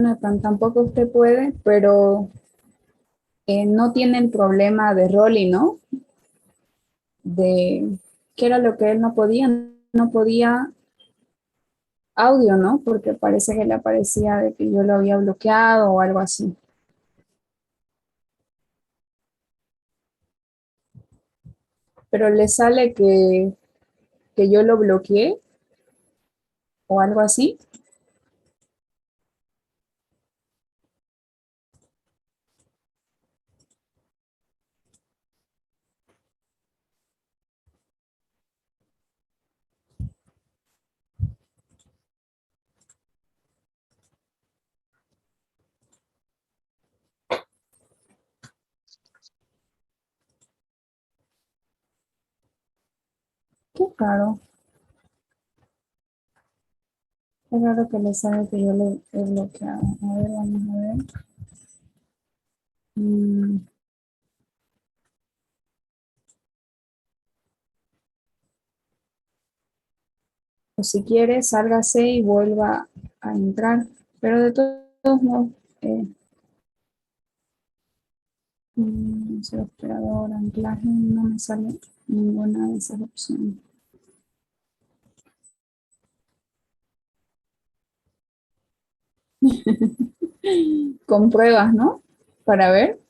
Jonathan, tampoco usted puede, pero no tiene el problema de Rolly, ¿no? De qué era lo que él no podía audio, ¿no? Porque parece que le aparecía de que yo lo había bloqueado o algo así. Pero le sale que yo lo bloqueé o algo así. Qué raro que le sale que yo lo he bloqueado. A ver, vamos a ver. Mm, o si quiere, sálgase y vuelva a entrar. Pero de todos modos, eh, soy operador, anclaje, no me sale ninguna de esas opciones. Con pruebas, ¿no? Para ver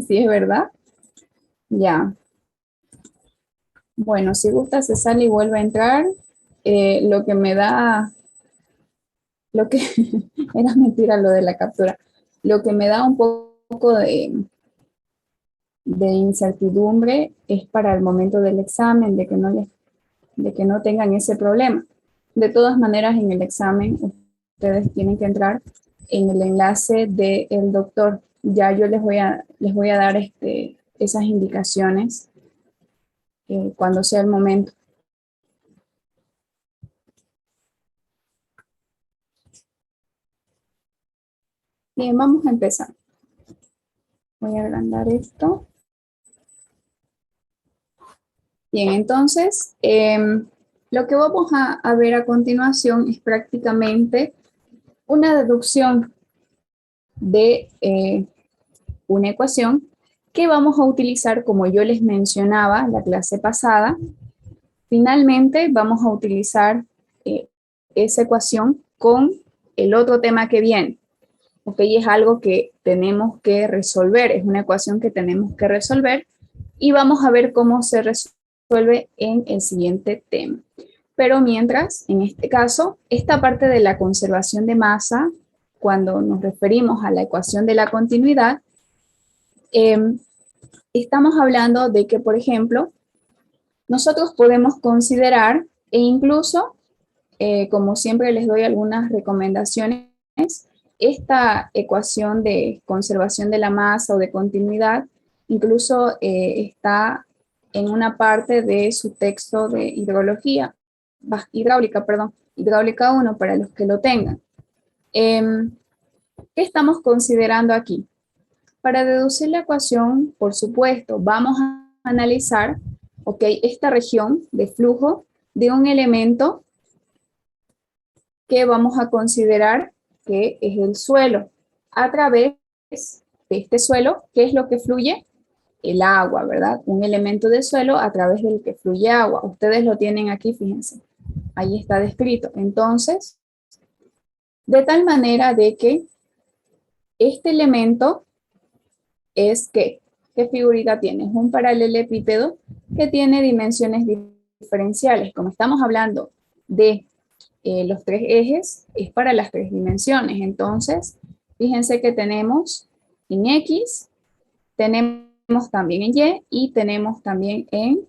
si es verdad. Ya. Bueno, si gusta, se sale y vuelve a entrar. Lo que me da, lo que era mentira lo de la captura. Lo que me da un poco de incertidumbre es para el momento del examen, de que no tengan ese problema. De todas maneras, en el examen ustedes tienen que entrar en el enlace del doctor. Ya yo les voy a dar esas indicaciones cuando sea el momento. Bien, vamos a empezar. Voy a agrandar esto. Bien, entonces, lo que vamos a ver a continuación es prácticamente una deducción de una ecuación que vamos a utilizar, como yo les mencionaba la clase pasada. Finalmente, vamos a utilizar eh, esa ecuación con el otro tema que viene. ¿Ok? Es algo que tenemos que resolver, es una ecuación que tenemos que resolver y vamos a ver cómo se resuelve en el siguiente tema. Pero mientras, en este caso, esta parte de la conservación de masa, cuando nos referimos a la ecuación de la continuidad, eh, estamos hablando de que, por ejemplo, nosotros podemos considerar e incluso, como siempre les doy algunas recomendaciones, esta ecuación de conservación de la masa o de continuidad incluso está en una parte de su texto de hidráulica, perdón, hidráulica 1 para los que lo tengan. ¿Qué estamos considerando aquí? Para deducir la ecuación, por supuesto, vamos a analizar, ok, esta región de flujo de un elemento que vamos a considerar que es el suelo. A través de este suelo, ¿qué es lo que fluye? El agua, ¿verdad? Un elemento de suelo a través del que fluye agua. Ustedes lo tienen aquí, fíjense. Ahí está descrito. Entonces, de tal manera de que este elemento es que, ¿qué figurita tiene? Es un paralelepípedo que tiene dimensiones diferenciales. Como estamos hablando de los tres ejes, es para las tres dimensiones. Entonces, fíjense que tenemos en X, tenemos también en Y y tenemos también en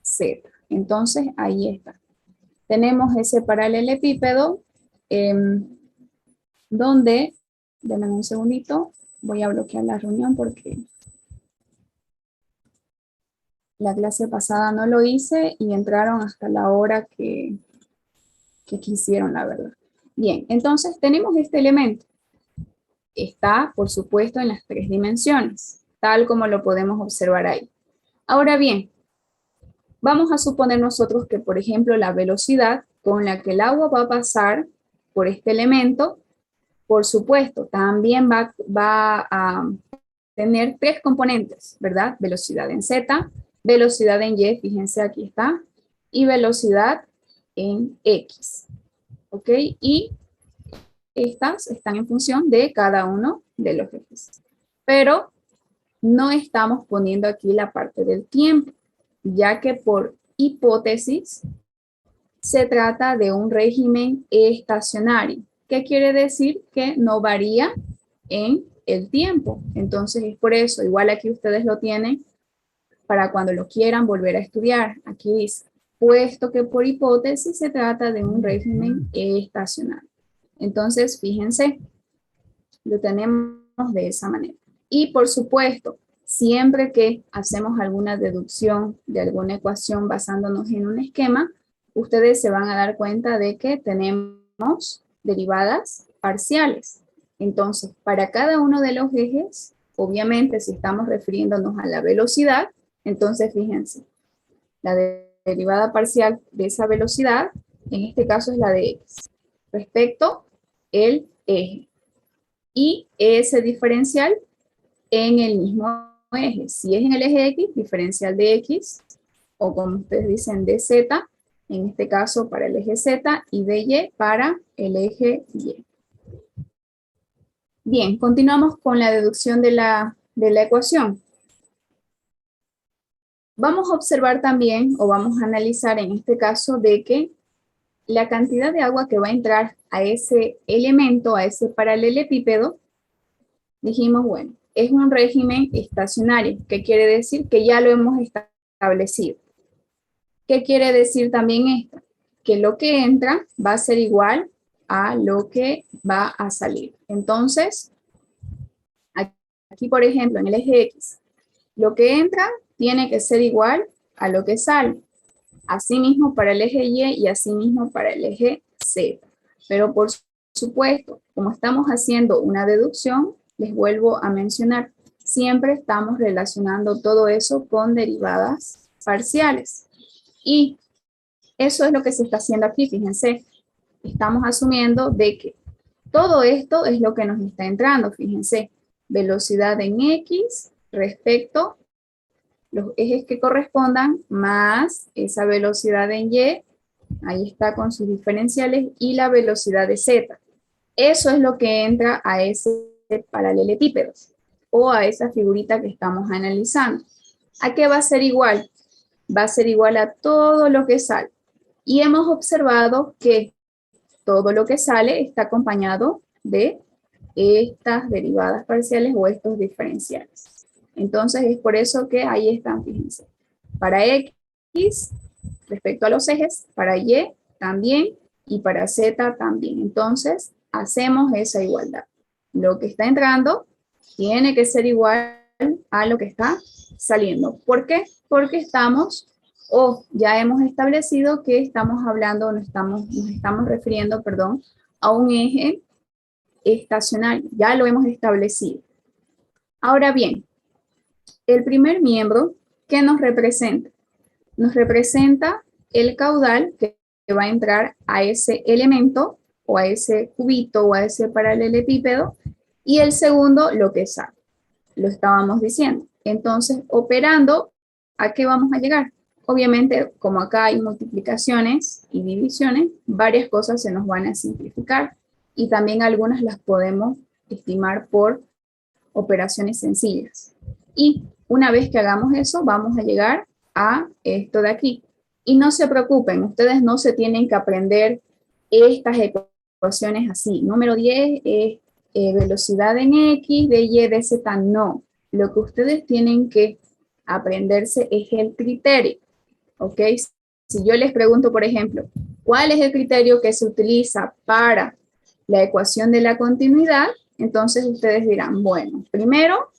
Z. Entonces, ahí está. Tenemos ese paralelepípedo eh, donde, denme un segundito, voy a bloquear la reunión porque la clase pasada no lo hice y entraron hasta la hora que quisieron, la verdad. Bien, entonces tenemos este elemento. Está, por supuesto, en las tres dimensiones, tal como lo podemos observar ahí. Ahora bien, vamos a suponer nosotros que, por ejemplo, la velocidad con la que el agua va a pasar por este elemento por supuesto, también va a tener tres componentes, ¿verdad? Velocidad en Z, velocidad en Y, fíjense aquí está, y velocidad en X, ¿ok? Y estas están en función de cada uno de los ejes. Pero no estamos poniendo aquí la parte del tiempo, ya que por hipótesis se trata de un régimen estacionario. ¿Qué quiere decir? Que no varía en el tiempo. Entonces es por eso, igual aquí ustedes lo tienen para cuando lo quieran volver a estudiar. Aquí dice, puesto que por hipótesis se trata de un régimen estacionario. Entonces, fíjense, lo tenemos de esa manera. Y por supuesto, siempre que hacemos alguna deducción de alguna ecuación basándonos en un esquema, ustedes se van a dar cuenta de que tenemos derivadas parciales. Entonces, para cada uno de los ejes, obviamente si estamos refiriéndonos a la velocidad, entonces fíjense, la derivada parcial de esa velocidad, en este caso es la de x, respecto el eje. Y ese diferencial en el mismo eje. Si es en el eje X, diferencial de X, o como ustedes dicen, de Z, en este caso para el eje Z, y de Y para el eje Y. Bien, continuamos con la deducción de la ecuación. Vamos a observar también, o vamos a analizar en este caso, de que la cantidad de agua que va a entrar a ese elemento, a ese paralelepípedo, dijimos, bueno, es un régimen estacionario. ¿Qué quiere decir? Que ya lo hemos establecido. ¿Qué quiere decir también esto? Que lo que entra va a ser igual a lo que va a salir. Entonces, aquí por ejemplo, en el eje X, lo que entra tiene que ser igual a lo que sale. Asimismo para el eje Y y asimismo para el eje Z. Pero por supuesto, como estamos haciendo una deducción, les vuelvo a mencionar, siempre estamos relacionando todo eso con derivadas parciales. Y eso es lo que se está haciendo aquí, fíjense. Estamos asumiendo de que todo esto es lo que nos está entrando, fíjense. Velocidad en X respecto los ejes que correspondan más esa velocidad en Y, ahí está con sus diferenciales, y la velocidad de Z. Eso es lo que entra a ese paralelepípedo o a esa figurita que estamos analizando. ¿A qué va a ser igual? Va a ser igual a todo lo que sale. Y hemos observado que todo lo que sale está acompañado de estas derivadas parciales o estos diferenciales. Entonces es por eso que ahí están, fíjense. Para X, respecto a los ejes, para Y también y para Z también. Entonces hacemos esa igualdad. Lo que está entrando tiene que ser igual a lo que está saliendo. ¿Por qué? Porque estamos, o ya hemos establecido que estamos hablando, nos estamos refiriendo, perdón, a un eje estacionario. Ya lo hemos establecido. Ahora bien, el primer miembro, ¿qué nos representa? Nos representa el caudal que va a entrar a ese elemento o a ese cubito o a ese paralelepípedo, y el segundo lo que sale. Lo estábamos diciendo. Entonces, operando, ¿a qué vamos a llegar? Obviamente, como acá hay multiplicaciones y divisiones, varias cosas se nos van a simplificar y también algunas las podemos estimar por operaciones sencillas. Y una vez que hagamos eso, vamos a llegar a esto de aquí. Y no se preocupen, ustedes no se tienen que aprender estas ecuaciones así. Número 10 es velocidad en X, de Y, de Z, no. Lo que ustedes tienen que aprenderse es el criterio, ¿ok? Si yo les pregunto, por ejemplo, ¿cuál es el criterio que se utiliza para la ecuación de la continuidad? Entonces ustedes dirán, bueno, primero,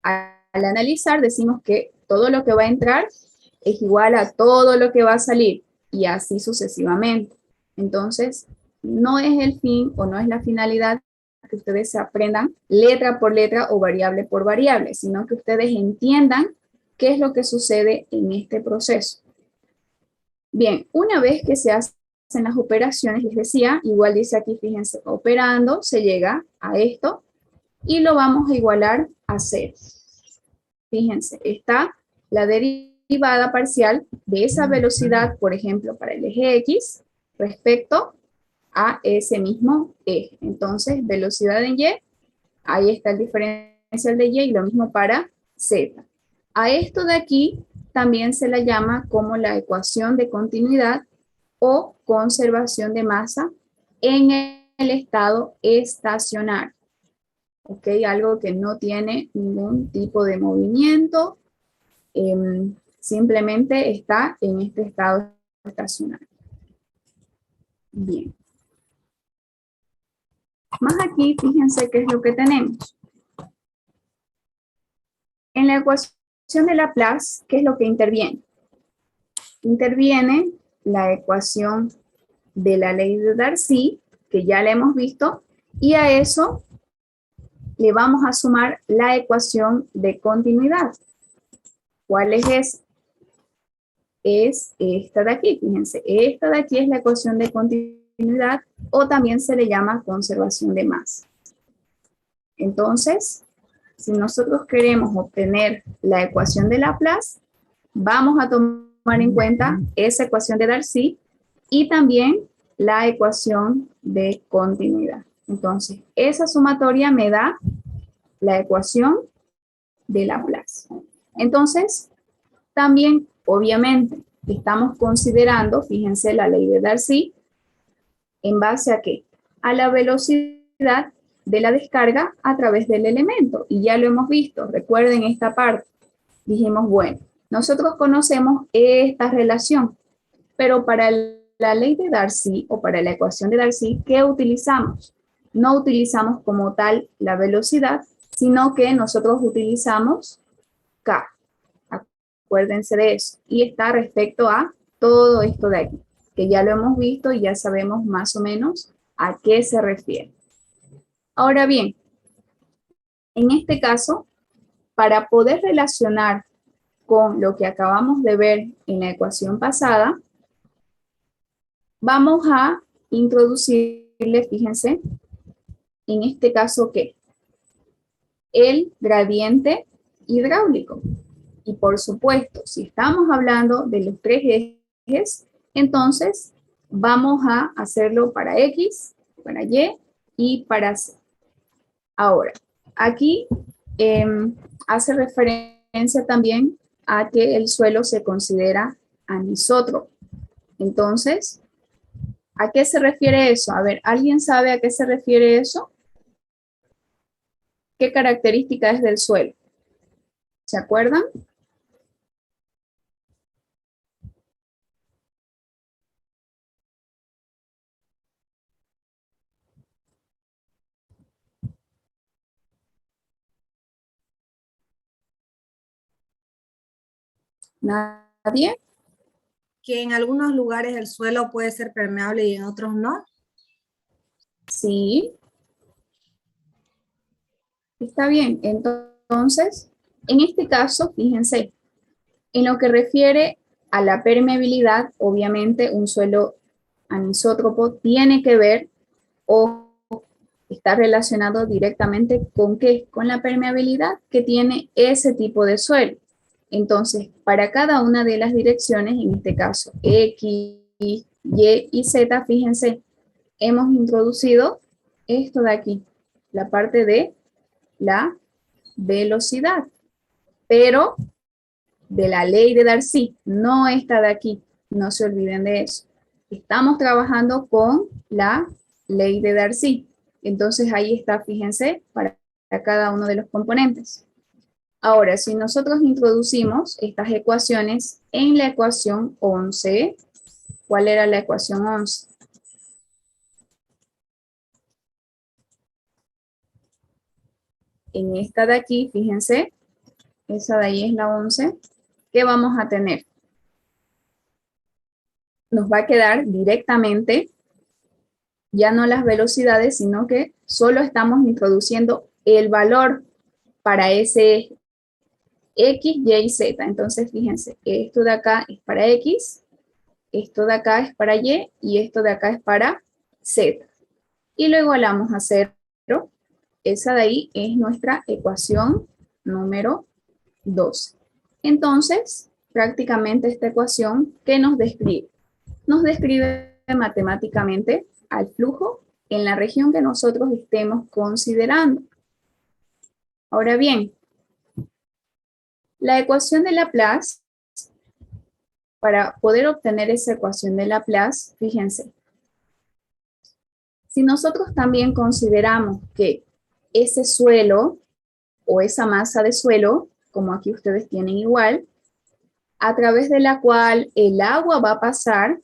al analizar decimos que todo lo que va a entrar es igual a todo lo que va a salir y así sucesivamente. Entonces, no es el fin o no es la finalidad que ustedes se aprendan letra por letra o variable por variable, sino que ustedes entiendan qué es lo que sucede en este proceso. Bien, una vez que se hace hacen las operaciones, les decía, igual dice aquí, fíjense, operando se llega a esto y lo vamos a igualar a 0. Fíjense, está la derivada parcial de esa velocidad, por ejemplo, para el eje X, respecto a ese mismo eje. Entonces, velocidad en Y, ahí está el diferencial de Y, y lo mismo para Z. A esto de aquí también se la llama como la ecuación de continuidad o conservación de masa en el estado estacionario. ¿Ok? Algo que no tiene ningún tipo de movimiento, simplemente está en este estado estacionario. Bien. Más aquí, fíjense qué es lo que tenemos. En la ecuación de Laplace, ¿qué es lo que interviene? Interviene la ecuación de la ley de Darcy, que ya la hemos visto, y a eso le vamos a sumar la ecuación de continuidad. ¿Cuál es esa? Es esta de aquí, fíjense, esta de aquí es la ecuación de continuidad o también se le llama conservación de masa. Entonces, si nosotros queremos obtener la ecuación de Laplace, vamos a tomar en cuenta esa ecuación de Darcy y también la ecuación de continuidad. Entonces, esa sumatoria me da la ecuación de Laplace. Entonces, también, obviamente, estamos considerando, fíjense, la ley de Darcy, ¿en base a qué? A la velocidad de la descarga a través del elemento. Y ya lo hemos visto, recuerden esta parte. Dijimos, bueno, nosotros conocemos esta relación, pero para la ley de Darcy o para la ecuación de Darcy, ¿qué utilizamos? No utilizamos como tal la velocidad, sino que nosotros utilizamos K. Acuérdense de eso. Y está respecto a todo esto de aquí, que ya lo hemos visto y ya sabemos más o menos a qué se refiere. Ahora bien, en este caso, para poder relacionar con lo que acabamos de ver en la ecuación pasada, vamos a introducirle, fíjense, en este caso, ¿qué? El gradiente hidráulico. Y por supuesto, si estamos hablando de los tres ejes, entonces vamos a hacerlo para X, para Y y para Z. Ahora, aquí hace referencia también a que el suelo se considera anisótropo. Entonces, ¿a qué se refiere eso? A ver, ¿alguien sabe a qué se refiere eso? ¿Qué característica es del suelo? ¿Se acuerdan? ¿Nadie? Que en algunos lugares el suelo puede ser permeable y en otros no. Sí, está bien. Entonces, en este caso, fíjense, en lo que refiere a la permeabilidad, obviamente un suelo anisótropo tiene que ver o está relacionado directamente con ¿qué? Con la permeabilidad que tiene ese tipo de suelo. Entonces, para cada una de las direcciones, en este caso X, Y y Z, fíjense, hemos introducido esto de aquí, la parte de la velocidad, pero de la ley de Darcy, no esta de aquí, no se olviden de eso. Estamos trabajando con la ley de Darcy. Entonces ahí está, fíjense, para cada uno de los componentes. Ahora, si nosotros introducimos estas ecuaciones en la ecuación 11, ¿cuál era la ecuación 11? En esta de aquí, fíjense, esa de ahí es la 11, ¿qué vamos a tener? Nos va a quedar directamente ya no las velocidades, sino que solo estamos introduciendo el valor para ese X, Y, Z. Entonces, fíjense, esto de acá es para X, Esto de acá es para Y y esto de acá es para Z. Y lo igualamos a 0. Esa de ahí es nuestra ecuación número 12. Entonces, prácticamente esta ecuación, ¿qué nos describe? Nos describe matemáticamente al flujo en la región que nosotros estemos considerando. Ahora bien, la ecuación de Laplace, para poder obtener esa ecuación de Laplace, fíjense, si nosotros también consideramos que ese suelo o esa masa de suelo, como aquí ustedes tienen igual, a través de la cual el agua va a pasar,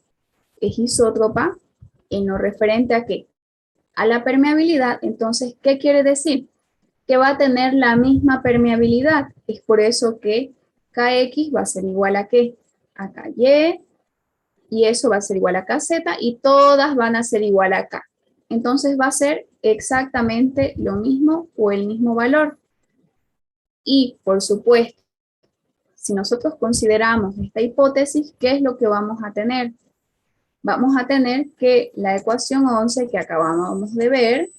es isótropa, en lo referente a qué? A la permeabilidad. Entonces, ¿qué quiere decir? Que va a tener la misma permeabilidad. Es por eso que Kx va a ser igual a ¿qué? A Ky, y eso va a ser igual a Kz, y todas van a ser igual a K. Entonces va a ser exactamente lo mismo o el mismo valor. Y, por supuesto, si nosotros consideramos esta hipótesis, ¿qué es lo que vamos a tener? Vamos a tener que la ecuación 11 que acabamos de ver,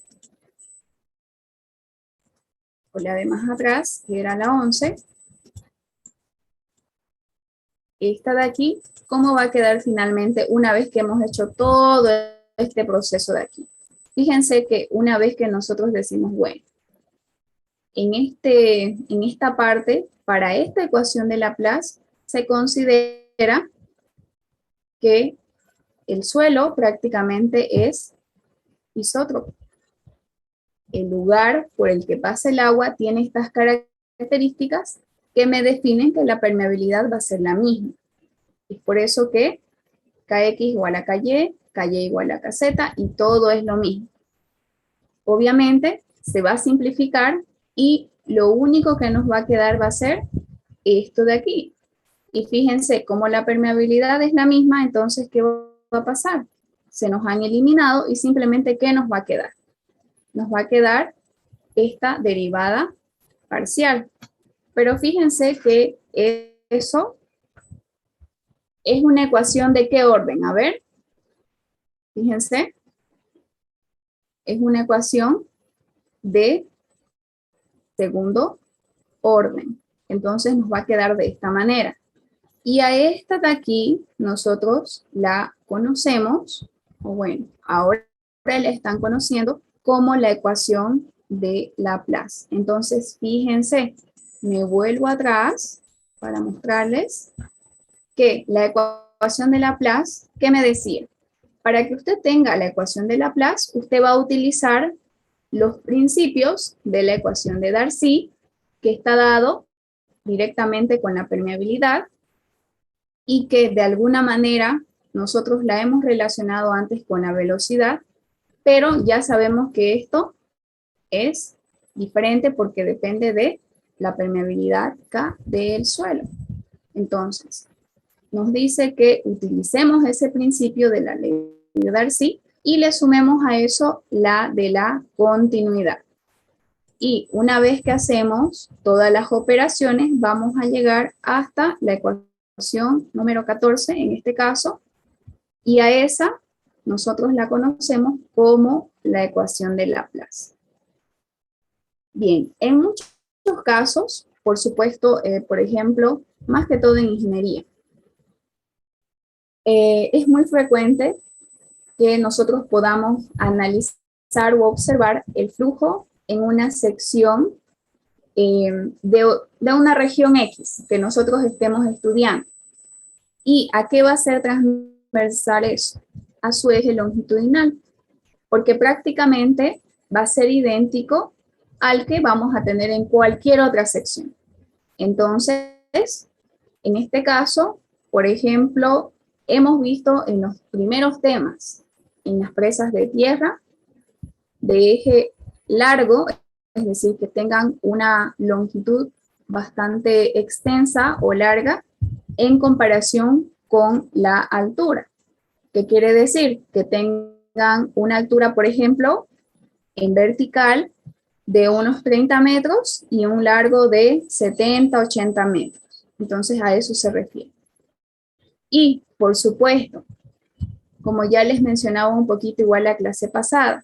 o la de más atrás, que era la 11, esta de aquí, ¿cómo va a quedar finalmente una vez que hemos hecho todo este proceso de aquí? Fíjense que una vez que nosotros decimos, bueno, en esta parte, para esta ecuación de Laplace, se considera que el suelo prácticamente es isótropo. El lugar por el que pasa el agua tiene estas características que me definen que la permeabilidad va a ser la misma. Es por eso que Kx igual a Ky, Ky igual a Kz, y todo es lo mismo. Obviamente se va a simplificar y lo único que nos va a quedar va a ser esto de aquí. Y fíjense, como la permeabilidad es la misma, entonces, ¿qué va a pasar? Se nos han eliminado y simplemente, ¿qué nos va a quedar? Nos va a quedar esta derivada parcial. Pero fíjense que eso es una ecuación de qué orden. A ver, fíjense, es una ecuación de segundo orden. Entonces nos va a quedar de esta manera. Y a esta de aquí nosotros la conocemos, o bueno, ahora la están conociendo como la ecuación de Laplace. Entonces, fíjense, me vuelvo atrás para mostrarles que la ecuación de Laplace, ¿qué me decía? Para que usted tenga la ecuación de Laplace, usted va a utilizar los principios de la ecuación de Darcy, que está dado directamente con la permeabilidad y que de alguna manera nosotros la hemos relacionado antes con la velocidad, pero ya sabemos que esto es diferente porque depende de la permeabilidad K del suelo. Entonces, nos dice que utilicemos ese principio de la ley de Darcy y le sumemos a eso la de la continuidad. Y una vez que hacemos todas las operaciones, vamos a llegar hasta la ecuación número 14, en este caso, y a esa nosotros la conocemos como la ecuación de Laplace. Bien, en muchos casos, por supuesto, por ejemplo, más que todo en ingeniería, es muy frecuente que nosotros podamos analizar o observar el flujo en una sección de una región X que nosotros estemos estudiando. ¿Y a qué va a ser transversal eso? A su eje longitudinal, porque prácticamente va a ser idéntico al que vamos a tener en cualquier otra sección. Entonces, en este caso, por ejemplo, hemos visto en los primeros temas, en las presas de tierra, de eje largo, es decir, que tengan una longitud bastante extensa o larga en comparación con la altura. ¿Qué quiere decir? Que tengan una altura, por ejemplo, en vertical de unos 30 metros y un largo de 70, 80 metros. Entonces a eso se refiere. Y, por supuesto, como ya les mencionaba un poquito igual la clase pasada,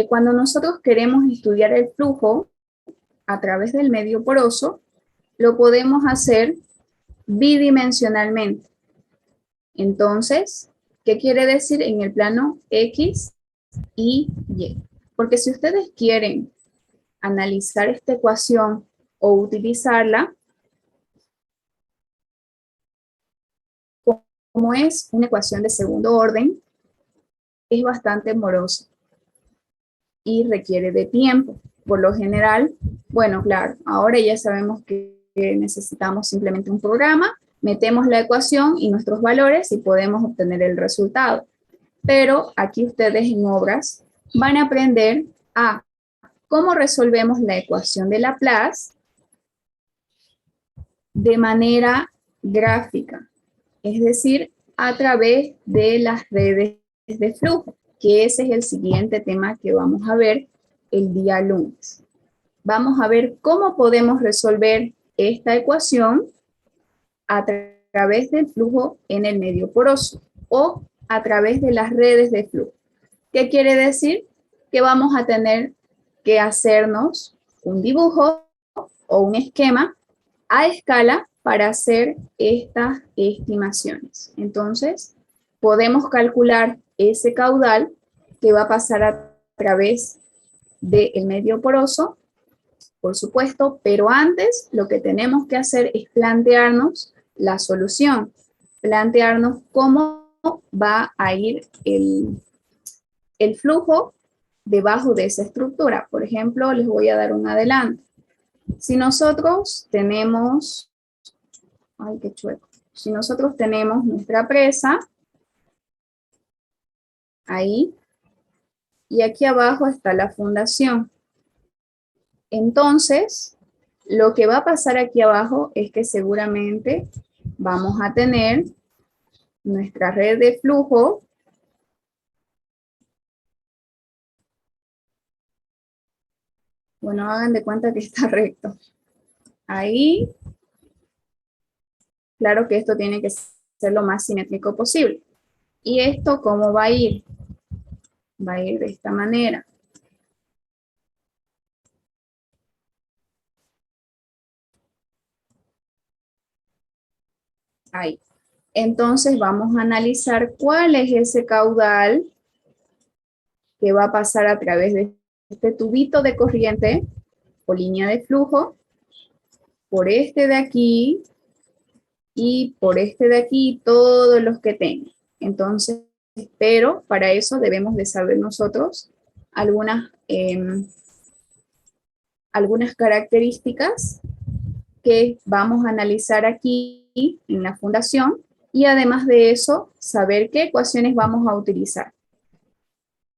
cuando nosotros queremos estudiar el flujo a través del medio poroso, lo podemos hacer bidimensionalmente. Entonces, ¿qué quiere decir en el plano X y Y? Porque si ustedes quieren analizar esta ecuación o utilizarla, como es una ecuación de segundo orden, es bastante morosa y requiere de tiempo. Por lo general, bueno, claro, ahora ya sabemos que necesitamos simplemente un programa, metemos la ecuación y nuestros valores y podemos obtener el resultado. Pero aquí ustedes en obras van a aprender a cómo resolvemos la ecuación de Laplace de manera gráfica, es decir, a través de las redes de flujo, que ese es el siguiente tema que vamos a ver el día lunes. Vamos a ver cómo podemos resolver esta ecuación a través del flujo en el medio poroso o a través de las redes de flujo. ¿Qué quiere decir? Que vamos a tener que hacernos un dibujo o un esquema a escala para hacer estas estimaciones. Entonces, podemos calcular ese caudal que va a pasar a través del medio poroso, por supuesto, pero antes lo que tenemos que hacer es plantearnos la solución, plantearnos cómo va a ir el flujo debajo de esa estructura. Por ejemplo, les voy a dar un adelanto. Si nosotros tenemos, ay, qué chueco. Si nosotros tenemos nuestra presa, ahí, y aquí abajo está la fundación. Entonces, lo que va a pasar aquí abajo es que seguramente vamos a tener nuestra red de flujo. Bueno, hagan de cuenta que está recto. Ahí, claro que esto tiene que ser lo más simétrico posible. ¿Y esto cómo va a ir? Va a ir de esta manera. Ahí. Entonces vamos a analizar cuál es ese caudal que va a pasar a través de este tubito de corriente o línea de flujo, por este de aquí y por este de aquí, todos los que tenga. Entonces, pero para eso debemos de saber nosotros algunas características que vamos a analizar aquí en la fundación y además de eso, saber qué ecuaciones vamos a utilizar.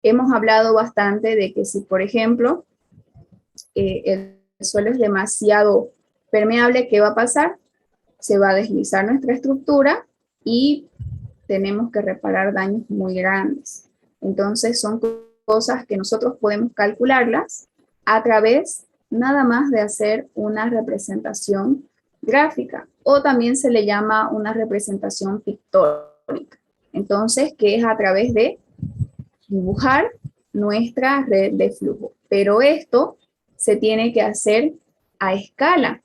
Hemos hablado bastante de que si, por ejemplo, el suelo es demasiado permeable, ¿qué va a pasar? Se va a deslizar nuestra estructura y tenemos que reparar daños muy grandes. Entonces son cosas que nosotros podemos calcularlas a través nada más de hacer una representación gráfica o también se le llama una representación pictórica. Entonces, que es a través de dibujar nuestra red de flujo. Pero esto se tiene que hacer a escala,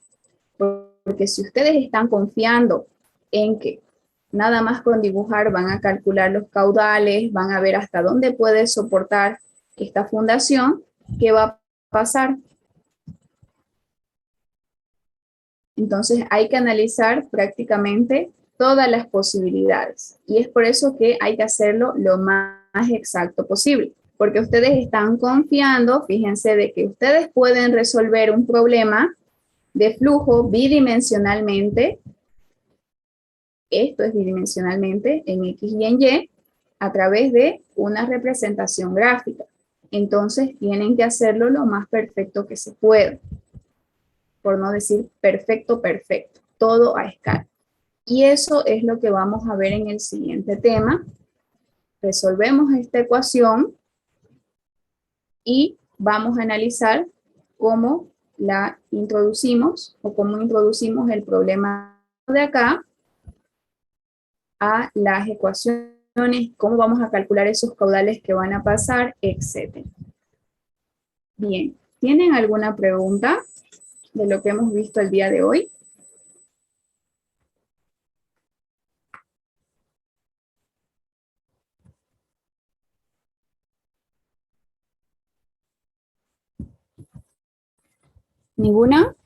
porque si ustedes están confiando en que nada más con dibujar van a calcular los caudales, van a ver hasta dónde puede soportar esta fundación, ¿qué va a pasar? Entonces hay que analizar prácticamente todas las posibilidades y es por eso que hay que hacerlo lo más exacto posible, porque ustedes están confiando, fíjense, de que ustedes pueden resolver un problema de flujo bidimensionalmente, esto es bidimensionalmente en X y en Y, a través de una representación gráfica. Entonces tienen que hacerlo lo más perfecto que se pueda, por no decir perfecto, perfecto, todo a escala. Y eso es lo que vamos a ver en el siguiente tema. Resolvemos esta ecuación y vamos a analizar cómo la introducimos o cómo introducimos el problema de acá a las ecuaciones, cómo vamos a calcular esos caudales que van a pasar, etcétera. Bien, ¿tienen alguna pregunta de lo que hemos visto el día de hoy? ¿Ninguna?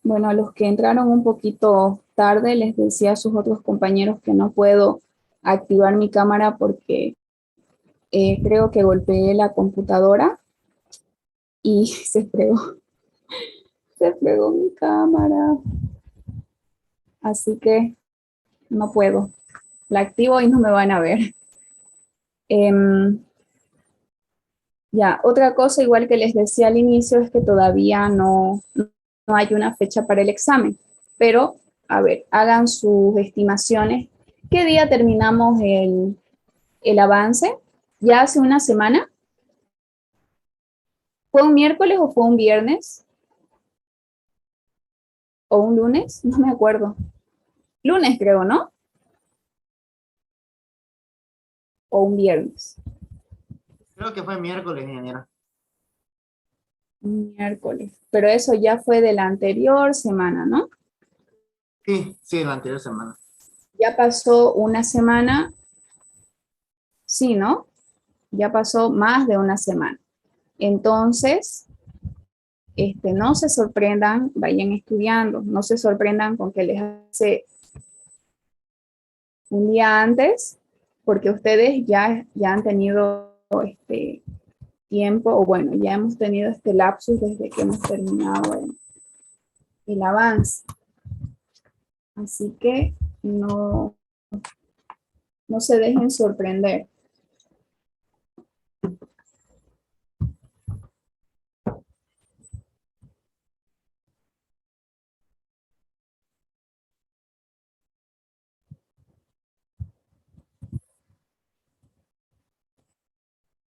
Bueno, los que entraron un poquito tarde, les decía a sus otros compañeros que no puedo activar mi cámara porque creo que golpeé la computadora y se fregó mi cámara. Así que no puedo. La activo y no me van a ver. Ya, otra cosa igual que les decía al inicio es que todavía no hay una fecha para el examen, pero a ver, hagan sus estimaciones. ¿Qué día terminamos el avance? ¿Ya hace una semana? ¿Fue un miércoles o fue un viernes? ¿O un lunes? No me acuerdo. Lunes creo, ¿no? ¿O un viernes? Creo que fue miércoles, ingeniera. Miércoles. Pero eso ya fue de la anterior semana, ¿no? Sí, la anterior semana. Ya pasó una semana. Sí, ¿no? Ya pasó más de una semana. Entonces, no se sorprendan, vayan estudiando, no se sorprendan con que les hace un día antes, porque ustedes ya han tenido tiempo, o bueno, ya hemos tenido este lapsus desde que hemos terminado el avance. Así que no se dejen sorprender.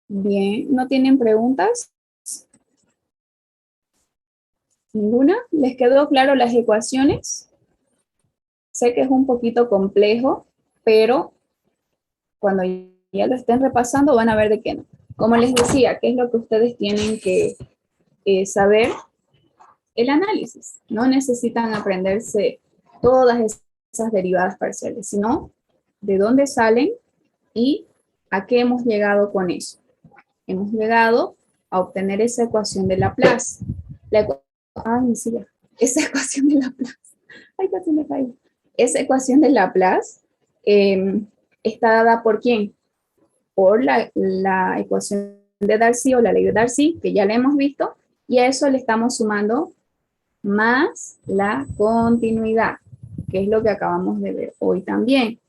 Bien, ¿no tienen preguntas? ¿Ninguna? ¿Les quedó claro las ecuaciones? Sé que es un poquito complejo, pero cuando ya lo estén repasando van a ver de qué no. Como les decía, ¿qué es lo que ustedes tienen que saber? El análisis. No necesitan aprenderse todas esas derivadas parciales, sino de dónde salen y a qué hemos llegado con eso. Hemos llegado a obtener esa ecuación de Laplace. Ay, sí, ya. Esa ecuación de Laplace. Ay, casi me caí. Esa ecuación de Laplace está dada por ¿quién? Por la ecuación de Darcy o la ley de Darcy, que ya la hemos visto, y a eso le estamos sumando más la continuidad, que es lo que acabamos de ver hoy también.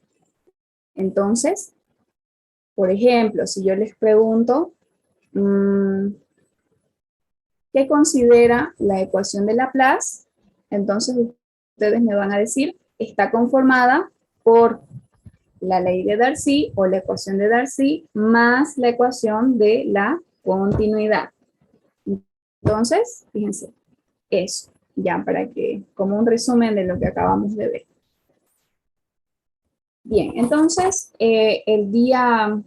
Entonces, por ejemplo, si yo les pregunto, ¿qué considera la ecuación de Laplace? Entonces, ustedes me van a decir, está conformada por la ley de Darcy o la ecuación de Darcy más la ecuación de la continuidad. Entonces, fíjense, eso, ya para que, como un resumen de lo que acabamos de ver. Bien, entonces, el día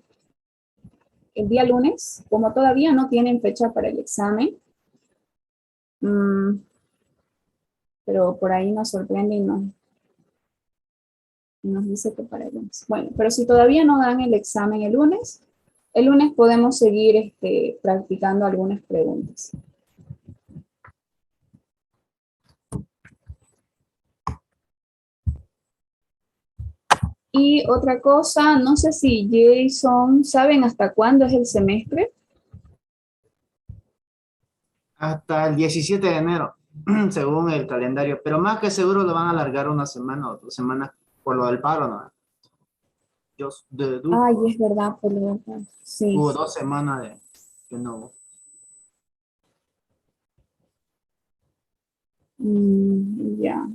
lunes, como todavía no tienen fecha para el examen, pero por ahí nos sorprende y nos dice que para el lunes. Bueno, pero si todavía no dan el examen el lunes podemos seguir practicando algunas preguntas. Y otra cosa, no sé si Jason, ¿saben hasta cuándo es el semestre? Hasta el 17 de enero, según el calendario. Pero más que seguro lo van a alargar una semana o 2 semanas por lo del paro, ¿no? Yo Ay, deduzco. es verdad, por lo tanto. Sí. Hubo 2 semanas de que no hubo. Ya.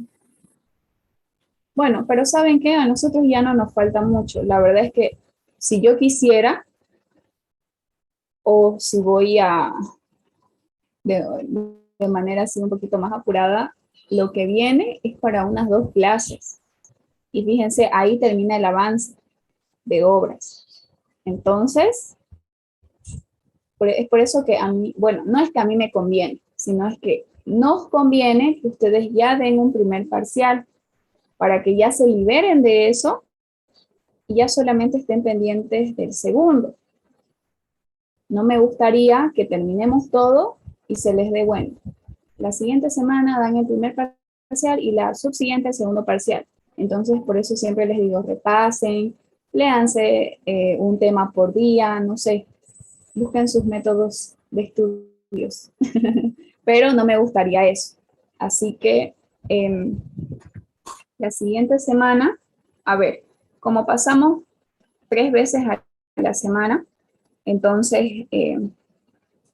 Bueno, pero ¿saben qué? A nosotros ya no nos falta mucho. La verdad es que si yo quisiera, o si voy de manera así un poquito más apurada, lo que viene es para unas 2 clases. Y fíjense, ahí termina el avance de obras. Entonces, es por eso que a mí, bueno, no es que a mí me conviene, sino es que nos conviene que ustedes ya den un primer parcial para que ya se liberen de eso y ya solamente estén pendientes del segundo. No me gustaría que terminemos todo y se les dé, bueno, la siguiente semana dan el primer parcial y la subsiguiente el segundo parcial. Entonces, por eso siempre les digo, repasen, léanse un tema por día, no sé, busquen sus métodos de estudios. Pero no me gustaría eso. Así que la siguiente semana, a ver, como pasamos 3 veces a la semana, entonces,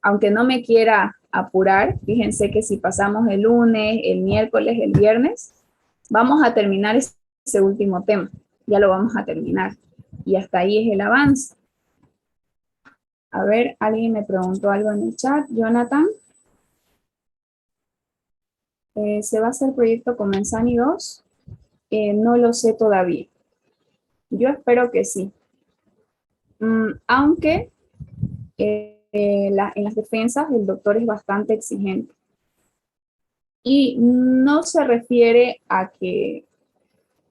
aunque no me quiera apurar, fíjense que si pasamos el lunes, el miércoles, el viernes, vamos a terminar ese último tema. Ya lo vamos a terminar. Y hasta ahí es el avance. A ver, alguien me preguntó algo en el chat. Jonathan. ¿Se va a hacer proyecto con Menzani 2? No lo sé todavía. Yo espero que sí. Aunque en las defensas el doctor es bastante exigente. Y no se refiere a que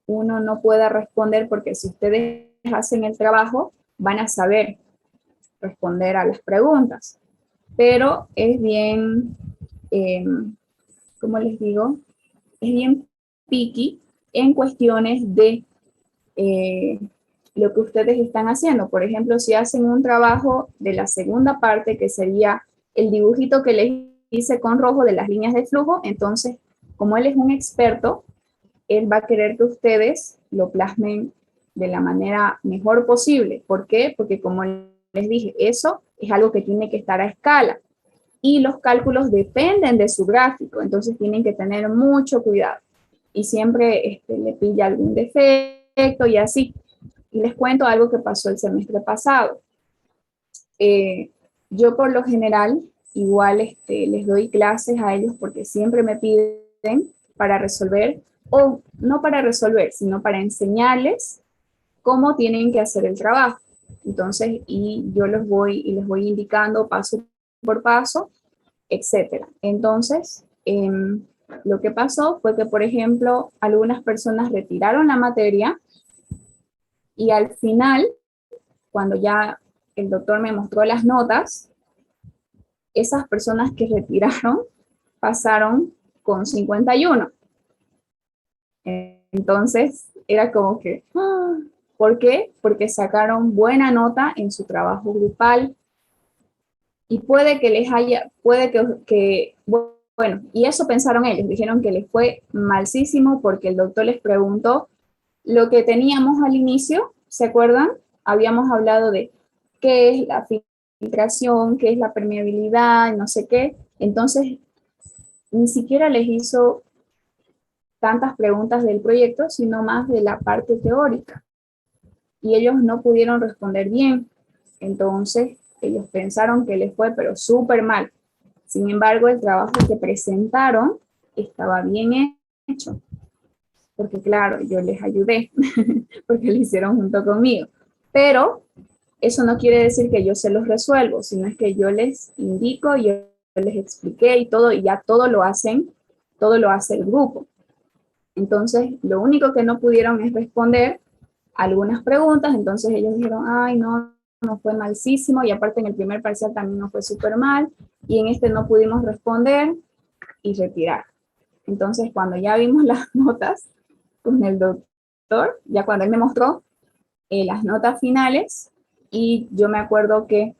uno no pueda responder, porque si ustedes hacen el trabajo, van a saber responder a las preguntas. Pero es bien, ¿cómo les digo? Es bien picky en cuestiones de lo que ustedes están haciendo. Por ejemplo, si hacen un trabajo de la segunda parte, que sería el dibujito que les hice con rojo de las líneas de flujo, entonces, como él es un experto, él va a querer que ustedes lo plasmen de la manera mejor posible. ¿Por qué? Porque como les dije, eso es algo que tiene que estar a escala. Y los cálculos dependen de su gráfico, entonces tienen que tener mucho cuidado. Y siempre le pilla algún defecto y así. Y les cuento algo que pasó el semestre pasado. Yo por lo general igual les doy clases a ellos porque siempre me piden para resolver, o no para resolver, sino para enseñarles cómo tienen que hacer el trabajo. Entonces, y yo les voy indicando paso por paso, etcétera. Entonces, lo que pasó fue que, por ejemplo, algunas personas retiraron la materia y al final, cuando ya el doctor me mostró las notas, esas personas que retiraron pasaron con 51. Entonces, era como que, ¿por qué? Porque sacaron buena nota en su trabajo grupal y puede que les haya, bueno, y eso pensaron ellos, dijeron que les fue malísimo porque el doctor les preguntó lo que teníamos al inicio, ¿se acuerdan? Habíamos hablado de qué es la filtración, qué es la permeabilidad, no sé qué. Entonces, ni siquiera les hizo tantas preguntas del proyecto, sino más de la parte teórica. Y ellos no pudieron responder bien. Entonces, ellos pensaron que les fue, pero súper mal. Sin embargo, el trabajo que presentaron estaba bien hecho. Porque claro, yo les ayudé, porque lo hicieron junto conmigo. Pero eso no quiere decir que yo se los resuelvo, sino es que yo les indico, yo les expliqué y todo, y ya todo lo hace el grupo. Entonces, lo único que no pudieron es responder algunas preguntas, entonces ellos dijeron, ay, no fue malísimo, y aparte en el primer parcial también nos fue súper mal, y en este no pudimos responder y retirar. Entonces, cuando ya vimos las notas con el doctor, ya cuando él me mostró las notas finales, y yo me acuerdo que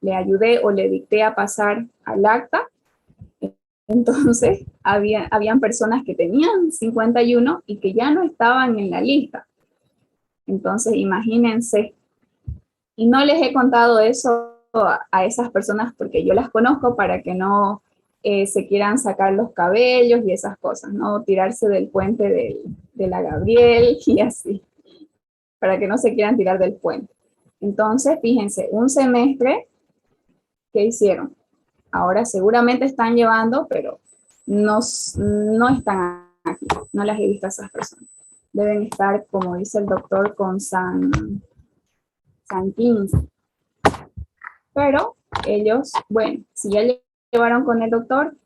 le ayudé o le dicté a pasar al acta. Entonces, habían personas que tenían 51 y que ya no estaban en la lista. Entonces, imagínense. Y no les he contado eso a esas personas porque yo las conozco, para que no se quieran sacar los cabellos y esas cosas, no tirarse del puente de la Gabriel y así, para que no se quieran tirar del puente. Entonces, fíjense, un semestre, ¿qué hicieron? Ahora seguramente están llevando, pero no están aquí, no las he visto a esas personas. Deben estar, como dice el doctor, con San 15. Pero ellos, bueno, si ya llevaron con el doctor,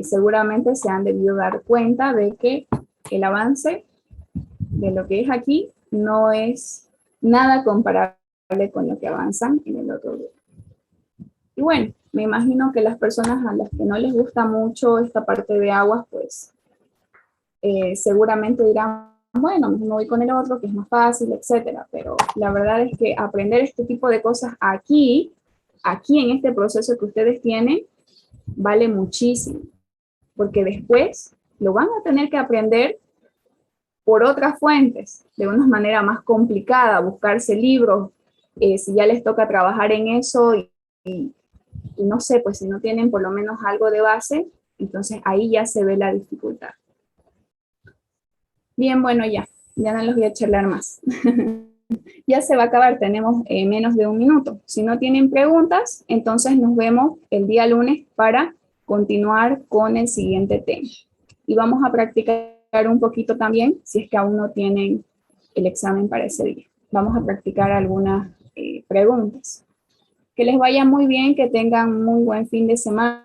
seguramente se han debido dar cuenta de que el avance de lo que es aquí no es nada comparable con lo que avanzan en el otro grupo. Y bueno, me imagino que las personas a las que no les gusta mucho esta parte de aguas, pues seguramente dirán, bueno, me voy con el otro que es más fácil, etcétera. Pero la verdad es que aprender este tipo de cosas aquí en este proceso que ustedes tienen, vale muchísimo, porque después lo van a tener que aprender por otras fuentes, de una manera más complicada, buscarse libros, si ya les toca trabajar en eso y no sé, pues si no tienen por lo menos algo de base, entonces ahí ya se ve la dificultad. Bien, bueno, ya no los voy a charlar más. Ya se va a acabar, tenemos menos de un minuto. Si no tienen preguntas, entonces nos vemos el día lunes para continuar con el siguiente tema. Y vamos a practicar un poquito también, si es que aún no tienen el examen para ese día. Vamos a practicar algunas preguntas. Que les vaya muy bien, que tengan muy buen fin de semana.